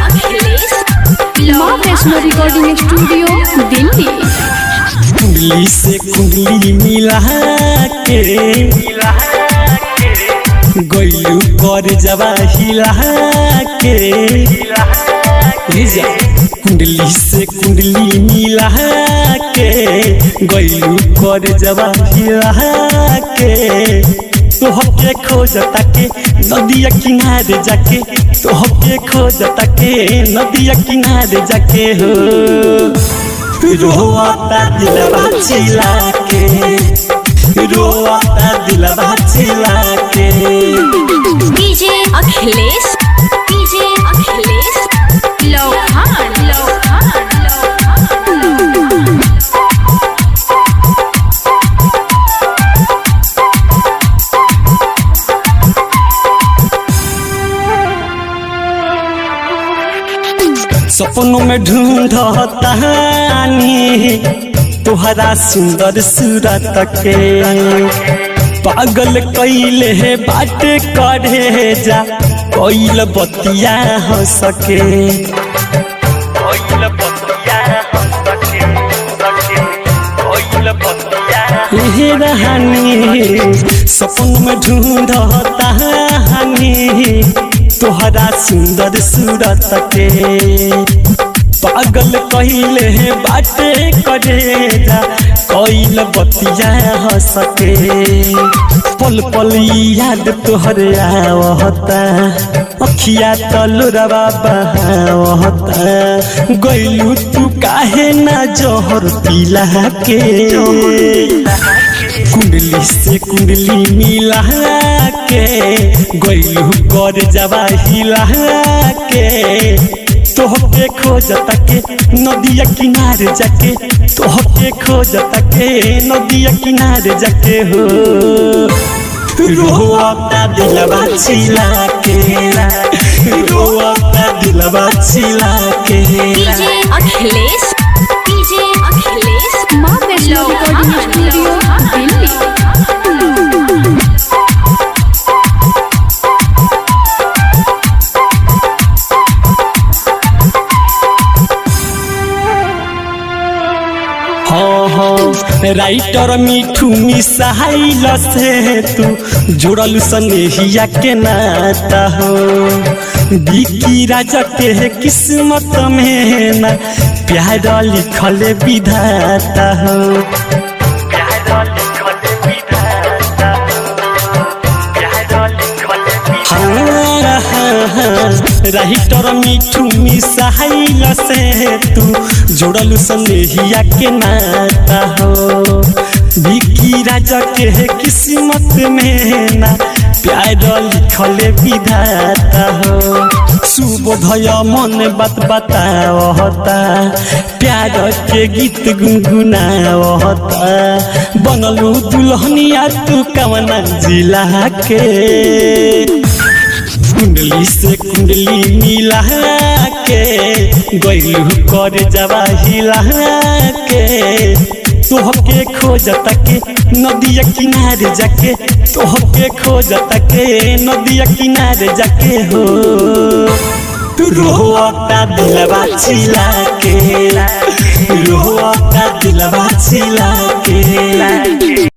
अखिलेश माँ Vaishno recording studio Delhi. कुंडली से कुंडली मिला के गइलू कर जवा हिला के कुंडली से कुंडली मिला के गइलू कर जवा हिला के तोहके खोजता के नदिया किनारे जाके तोहके खोजता के नदिया किनारे जाके हो रोता दिलवा चिल्ला के रोता दिलवा चिल्ला के डीजे अखिलेश लोहान सपनों में ढूंढता तोहरा सुंदर सूरत के पागल कैले है बात करे जा कैल बतिया हो सके सपन में ढूंढता तोहरा सुंदर सूरत के पागल कहले है बाटे करे जा कैल बतिया हो सके पल पल याद तोहरे आवता अखिया तलोरवा बहावता गइलू तू काहे ना जहर पिला के कुंडली से कुंडली मिला के गइलू कर जवा हिला के तोहके खोजता के नदिया किनारे जाके तोहके खोजता के नदिया किनारे जाके हो रोता दिलवा चिल्ला के रोता दिलवा चिल्ला के डीजे अखिलेश माँ Vaishno recording studio Delhi. Writer Mithu missile से तू जुड़ल सनेहिया के नाता हो बिकी राजा के किस्मत में ना प्यार लिखल विधाता हो राइटर मिठू मिसाइल से तू जोड़ल सनेहिया के नाता हो बिकी राजा के किस्मत में ना प्यार लिखल विधाता हो सुबोधय मन बात बतावता प्यार के गीत गुनगुनावता बनलू दुल्हनिया तू कवना जिला के कुंडली से कुंडली मिला के गइलू कर जवा हिला के तोहके खोजता के नदिया किनारे जाके तोहके खोजता के नदिया किनारे जाके हो रोता दिलवा चिल्ला के रोता दिलवा चिल्ला के।